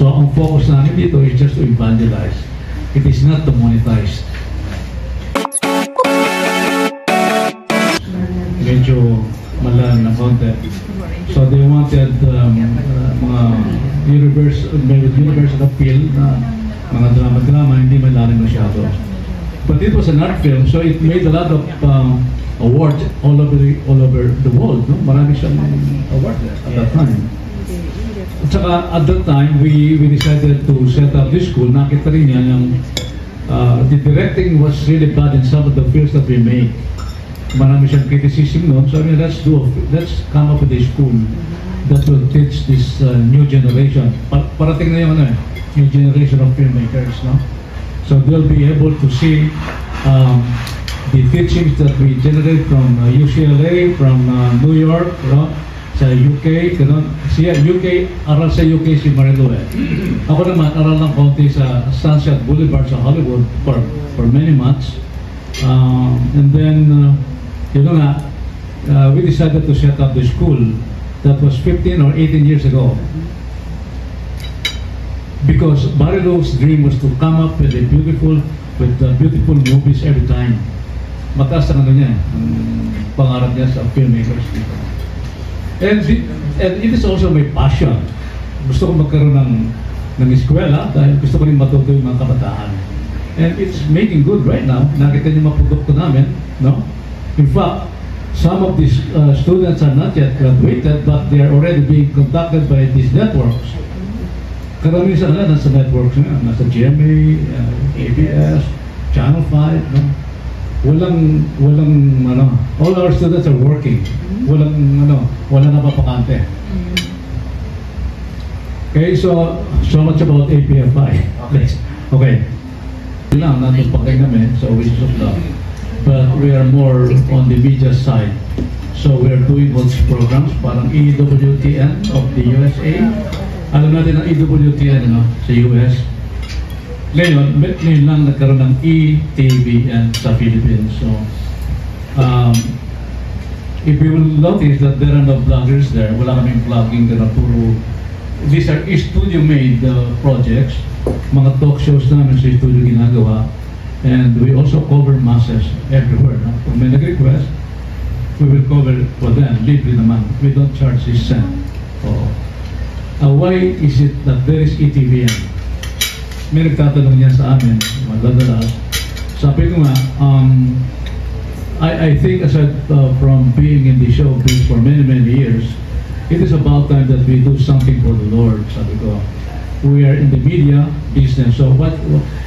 So ang focus namin dito is just to evangelize. It is not to monetize. Medyo malalim na content. So they wanted mga universal appeal na mga drama-drama, hindi malalim masyado. But it was an art film, so it made a lot of awards all over the world. No? Marami siyang awards at that time. At saka at that time, we decided to set up this school. Nakita rin niya yung the directing was really bad in some of the films that we made. Marami siyang criticism noon. So I mean, let's come up with a school that will teach this new generation. Parating na yung new generation of filmmakers, no? So they'll be able to see the teachings that we generate from UCLA, from New York, no? Sa UK, gano'n. Siya, UK, aral sa UK si Marilu eh. Ako naman, aral ng konti sa Sunset Boulevard sa Hollywood for many months. And then, we decided to set up the school that was 15 or 18 years ago. Because Marilu's dream was to come up with beautiful movies every time. Mataas ang niya, pangarap niya sa filmmakers. And it is also my passion. Gusto ko magkaroon ng eskwela dahil gusto ko rin matuto yung mga kabataan. And it's making good right now. Nakita niyo mga produkto namin, no? In fact, some of these students are not yet graduated, but they are already being contacted by these networks. Karamihan sa kanila nasa networks na, nasa GMA, ABS, Channel 5, no? Walang all our students are working. Walang napapakante. Okay, so much about APFI. Okay. Yun lang, natin pakay kami sa Oasis of Love. But we are more on the media side. So we are doing those programs, parang EWTN of the USA. Alam natin ang EWTN sa US. Ngayon lang nagkaroon ng ETVN sa Philippines. So, if you will notice that there are no bloggers there, wala kaming vlogging na puro. These are studio-made projects, mga talk shows namin sa studio ginagawa, and we also cover masses everywhere. No? Kung may nag-request, we will cover for them, libre naman. We don't charge a cent. Why is it that there is ETVN? May nagtatanong niya sa amin, madadalas. Sabi ko nga, I think aside from being in the showbiz for many years, it is about time that we do something for the Lord. Sabi ko, we are in the media business, so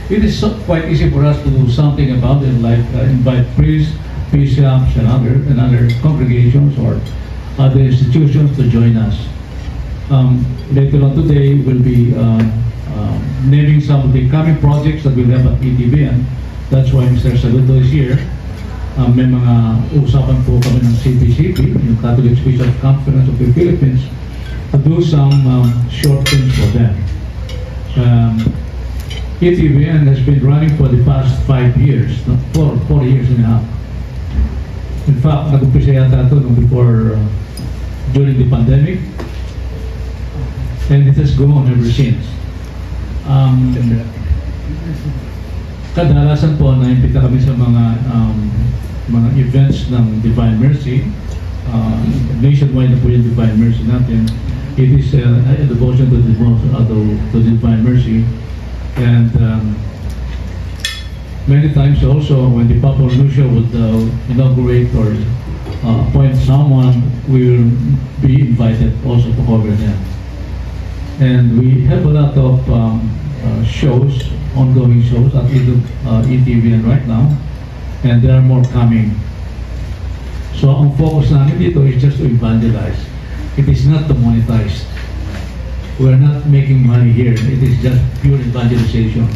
it is quite easy for us to do something about it, like invite priests, bishops, and other congregations or other institutions to join us. Later on today, we'll be naming some of the coming projects that we'll have at ETVN. That's why Mr. Saludo is here. May mga usapan po kami ng CPCP, yung Catholic Special Conference of the Philippines, to do some short films for them. ETVN has been running for the past 5 years, 4 years and a half. In fact, nag-umpisa yata ito before, during the pandemic, and it has gone ever since. Kadalasan po naimbita kami sa mga events ng Divine Mercy. Nationwide na po yung Divine Mercy natin. It is a devotion to the Divine Mercy, and many times also when the Papa Lucia would inaugurate or appoint someone, we will be invited also to cover them. And we have a lot of shows, ongoing shows at ETVN right now, and there are more coming. So ang focus namin dito is just to evangelize. It is not to monetize. We are not making money here. It is just pure evangelization.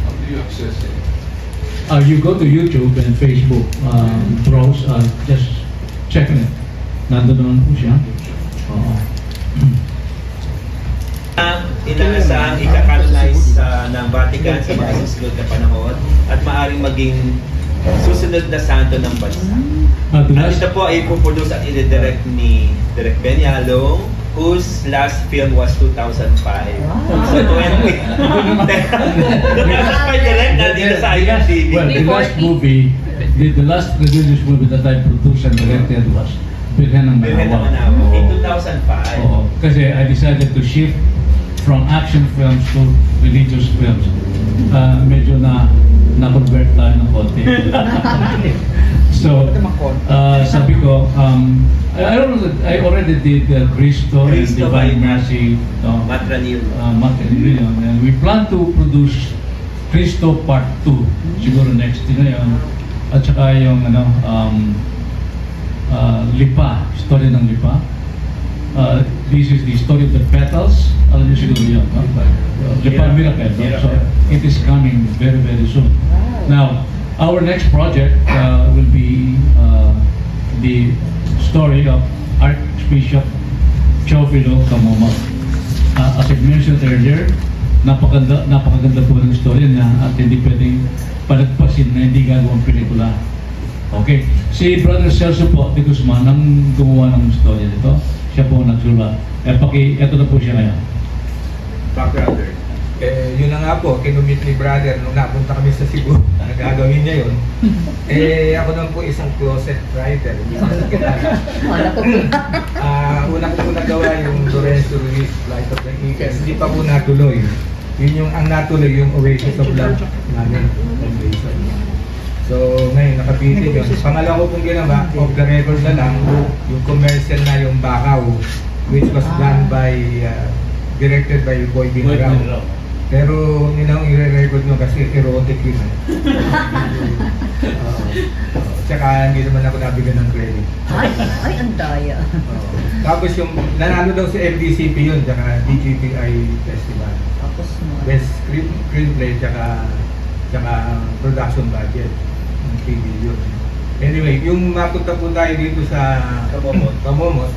How do you access it? You go to YouTube and Facebook, browse, just check it. Nandun naman po siya. Inaasahang ika-canonize ng Vatican sa mga susunod na panahon at maaaring maging susunod na santo ng bansa. At ito po ay ipoproduce at i-direct ni Direk Ben Yalong, whose last film was 2005. So 20. Direct nandito sa IMDb. Well, the last religious movie that I produced and directed was Birhen ng Birhen ng Manawa. Manawa, in 2005. Oo. Kasi I decided to shift from action films to religious films. Medyo na-convert tayo ng konti. So, sabi ko, I already did Cristo and Cristo Divine by Mercy. Matranil. Matranil yun. And we plan to produce Cristo Part 2. Siguro next year na yun. At saka yung Lipa, story ng Lipa. This is the story of the petals. Alam niyo siguro yun. Lipa Miracle. So, it is coming very, very soon. Now, our next project will be the story of Archbishop Teofilo Camomot. As I mentioned earlier, napakaganda po ng story niya at hindi pwedeng palagpasin na hindi gagawang pelikula. Okay. Si Brother Celso po de Guzman ang gumawa ng story nito. Siya po ang nagsulat. Ito na po siya ngayon. Brother. Yun na nga po, kinumit ni brother nung napunta kami sa Cebu, nagagawin niya yun. Ako naman po isang closet writer. Una ko po nagawa yung Lorenzo Ruiz, Flight of the Eagles. Hindi pa po natuloy. Yun yung ang natuloy, yung Oasis of Love namin. So ngayon, nakapitin yun. Pangalawa ko pong ginawa, off the record na lang, yung commercial na yung Bakaw, which was done by, directed by Boy Binrao. Pero yun ang i-record nyo kasi erotic yun. Tsaka hindi naman ako nabigyan ng credit. Ay, ang daya. Tapos yung nanalo daw sa MDCP yun, tsaka DGPI Festival. Tapos mo. Best screenplay, tsaka production budget ng 3 million. Anyway, yung mapunta po tayo dito sa Camomot,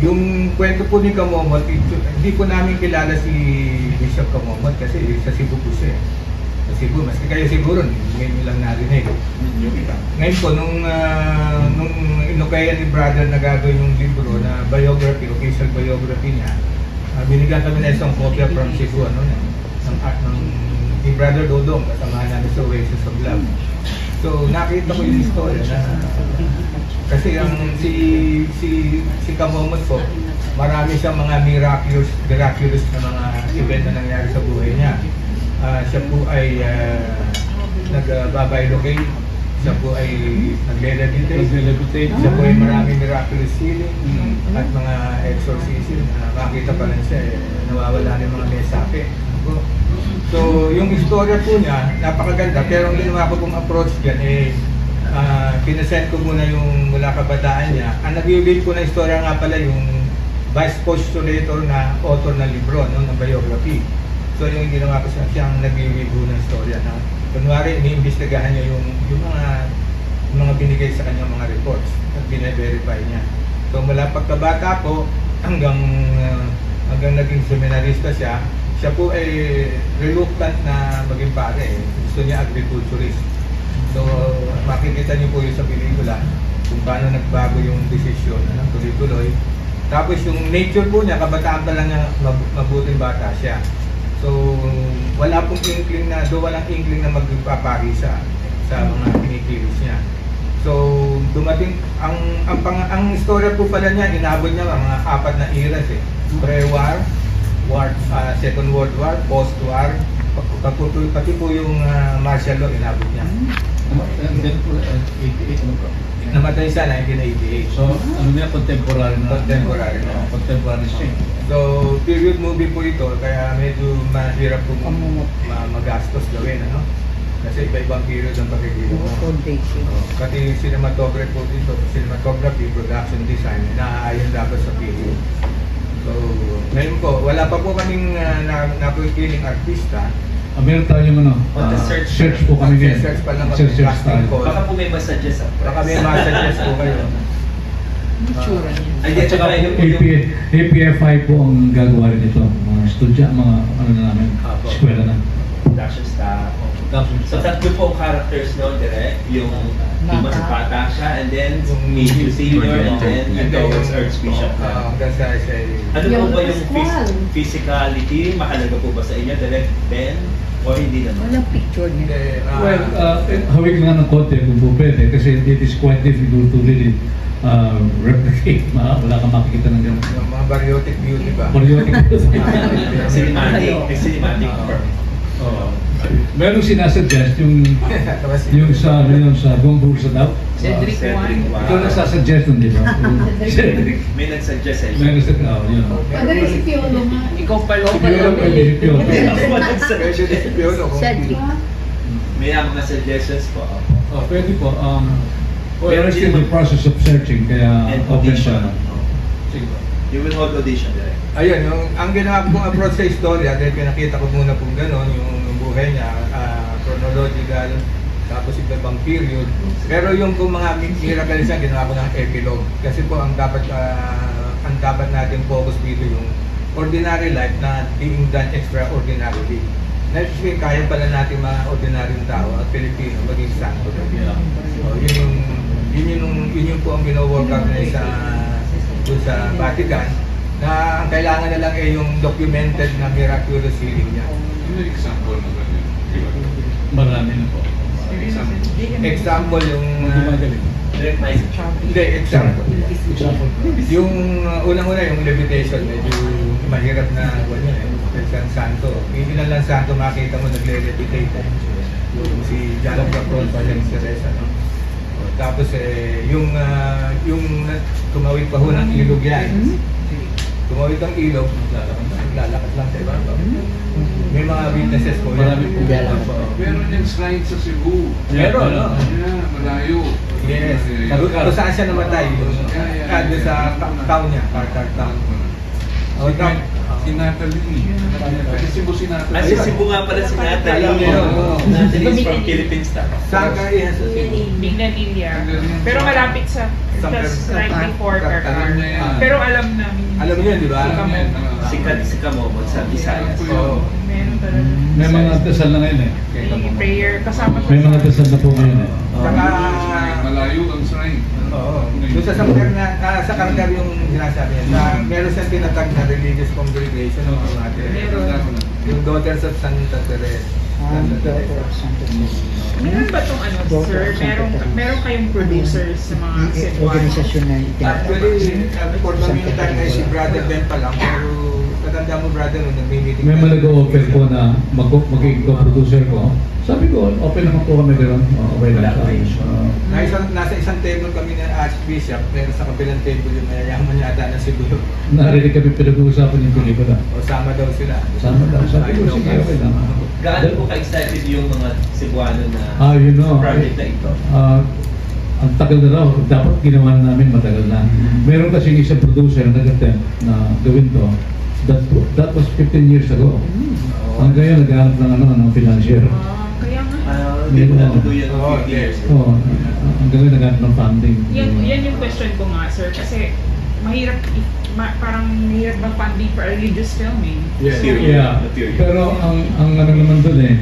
yung kwento po ni Camomot, hindi po namin kilala si Bishop Camomot kasi sa Cebu po siya. Sa Cebu, maski kayo siguro, ngayon lang narinig. Ngayon po, nung inukaya ni brother na gagawin yung libro na biography, official biography niya, binigyan kami na isang kopya from Cebu, ng art ng ni Brother Dodong, kasama namin sa Oasis of Love. So, nakita ko yung story na kasi ang si Camomot po, marami siyang mga miraculous na mga event na nangyari sa buhay niya. Siya po ay nag-babaylocate, siya po ay nag-levitate, siya po ay maraming miraculous healing at mga exorcism. Makita pa lang siya, nawawala ng mga mesape. So, yung istorya po niya, napakaganda, pero ang ginawa ko pong approach dyan pinasend ko muna yung mula kabataan niya. Ang nag-reveal po na istorya nga pala yung vice postulator na author ng libro, ng biography. So, yung ginawa ko siyang nag-reveal po ng istorya. Kunwari, iniimbestigahan niya yung mga binigay sa kanya mga reports at bine-verify niya. So, mula pagkabata po, hanggang naging seminarista siya po ay reluctant na maging pare. Gusto niya agriculturist. So, makikita niyo po yun sa pelikula kung paano nagbago yung desisyon, tuloy-tuloy. Tapos yung nature po niya, kabataan pa lang niya, mabuting bata siya. So, walang inkling na magpapari sa mga pinikilos niya. So, dumating, ang istorya po pala niya, inabot niya mga 4 na eras Pre-war, Second World War, post-war, pati po yung martial law inabot niya. Namatay siya 1988. So, ano niya, contemporary na? Contemporary na. Contemporary siya. So, period movie po ito, kaya medyo mahirap po magastos gawin, Kasi iba-ibang period ang pagkikita mo. Pati yung cinematography po dito, cinematography, production design, naaayon dapat sa period. So, ngayon po, wala pa po kaming napipiling artista. Meron tayo search po kami din. Search pa lang kami. Search tayo. Baka po may messages Baka may messages po kayo. At saka APFI po ang gagawa rin ito. Mga estudya, mga ano na namin, eskwela na. production staff. So tatlo pong characters no, direct. Yung mas bata siya, and then medyo senior, and then towards Archbishop na. Hanggang sa Ano po ba yung physicality? Mahalaga po ba sa inyo, direct Ben? O hindi naman? Walang picture niya. Well, hawig nga ng konti kung po pwede kasi it is quite difficult to really replicate. Wala kang makikita ng gano'n. yung mga bariotic view, di ba? Pariotic. Cinematic. Oo. Merong sinasuggest yung sa Gongbur sa daw. Cedric Juan. Ikaw nagsasuggest nun, di ba? Cedric. May nagsuggest sa May inyo. gusto ka, yun. Madali si Piolo nga. Ikaw pala. Siguro pwede si Piolo. Cedric. May mga suggestions po. Oh, pwede po. We're still in the process of searching, kaya And open audition. pa. Sige po. You will hold audition direct. Ayun, ang ginawa kong approach sa istorya, dahil pinakita ko muna pong gano'n, yung buhay niya, chronological, tapos iba pang period. Pero yung kung mga miracle siya, ginawa ko ng epilogue. Kasi po ang dapat natin focus dito yung ordinary life na being done extraordinarily. Actually, kaya pala natin mga ordinaryong tao at Pilipino maging santo. So, yun yung po ang gino-work out na sa Vatican, na ang kailangan na lang ay yung documented na miraculous healing niya. Ano yung example ng ganyan? Marami na po. Example yung... Gumagaling. Direct na Hindi, example. Yung unang-una yung levitation, medyo mahirap na isang santo. Hindi na lang santo makita mo nagle-levitate. Yung si John Capron pa yung si Teresa. Tapos yung tumawid pa ho ng ilog yan. Tumawid ang ilog, lalakad lang sa iba. May mga witnesses po. Marami po. Meron yung shrine sa Cebu. Meron, no? Yeah, malayo. Yes. Kung saan siya namatay? Doon sa town niya, Carter Town. Si Natalie. Kasi Cebu si Natalie. Ay, Cebu nga pala si Natalie. Alam niyo, oo. Natalie is from Philippines na. Saan ka yes, sa Cebu? Biglanilla. Pero malapit sa just right before Alam Carcar. niya yan. Pero alam namin. Alam niyo, di ba? Alam niya. Sikat si Kamomot sa Visayas. Oo. Meron talaga. May mga dasal na ngayon eh. May prayer kasama May mga dasal na po ngayon eh. Saka, Malayo ang shrine. oo. Doon sa Samcar na, sa Carcar yung sinasabi niya. Meron siyang tinatag na religious congregation ng mga yung Daughters of Santa Teresa. Santa Teresa. Meron ba itong sir? Meron kayong producers sa mga Cebuano? Organisasyon na Actually, for the meantime ay si Brother Ben pa lang, pero katanda mo brother nung nagmi-meeting. May mag-offer po na magiging co-producer ko. Sabi ko, open naman po kami gano'n. Okay lang. Nasa isang table kami ng Archbishop, pero sa kabilang table yung mayayaman yata na Cebu. Narinig kami pinag-uusapan yung pelikula. O sama daw sila. Sama daw. Sabi ko, sige, okay lang. Gaano po ka-excited yung mga Cebuano na You know, sa project na ito? ang tagal na raw, dapat ginawa na namin matagal na. Meron kasing isang producer na nag-attempt na gawin to. That was 15 years ago. Hanggang ngayon, naghahanap ng financier. Kaya nga. Hindi po natuluyan ng 50 years. Oo, hanggang ngayon naghahanap ng funding. Yan yung question ko nga, sir. Kasi mahirap, parang mahirap bang funding for a religious filming? Yes. So, Yeah, pero ang ano naman doon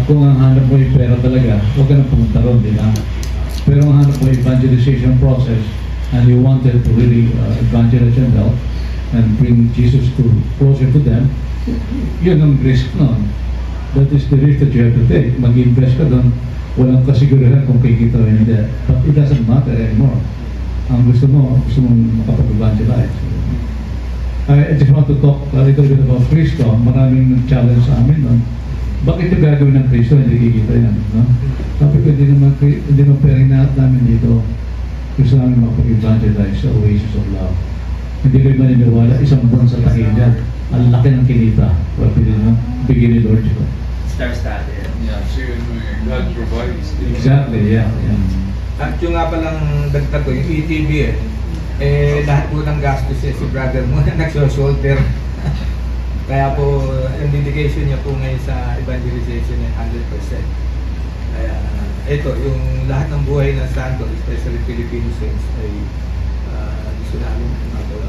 kung ang hanap mo yung pera talaga, huwag ka na pumunta ron, di ba? Pero ang hanap mo yung evangelization process and you wanted to really evangelize yourself and bring Jesus closer to them, yun ang risk nun. That is the risk that you have to take. Mag-invest ka doon, walang kasigurahan kung kikita o hindi. But it doesn't matter anymore. Ang gusto mong makapag-evangelize. I just want to talk a little bit about Cristo. Maraming challenge sa amin nun. Bakit yung gagawin ng Cristo, hindi kikita yan, no? Sabi ko, hindi naman pwedeng namin dito. Gusto namin makapag-evangelize sa oasis of love. Hindi kayo maniniwala, isang buwan sa Tahigan. Ang laki ng kinita. Well, bigyan ni Lord ko. Star-studded. Yeah, so God provides. Exactly, yeah. At yung nga palang dagdag ko, yung ETV lahat po ng gastos si brother mo na nagso-shoulder. Kaya po, yung dedication niya po ngayon sa evangelization niya 100%. Kaya, ito, yung lahat ng buhay ng santo, especially Filipino saints, ay gusto namin magawa.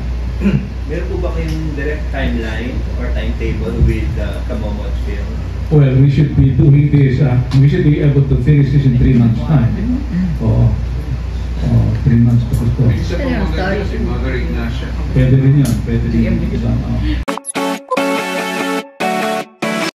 Meron po ba kayong direct timeline or timetable with the Kamomot film? well, we should be doing this, we should be able to finish this in 3 months' time. Oo. 3 months to Isa pa maganda si Mother Ignacia. Pwede rin yun, pwede rin yun.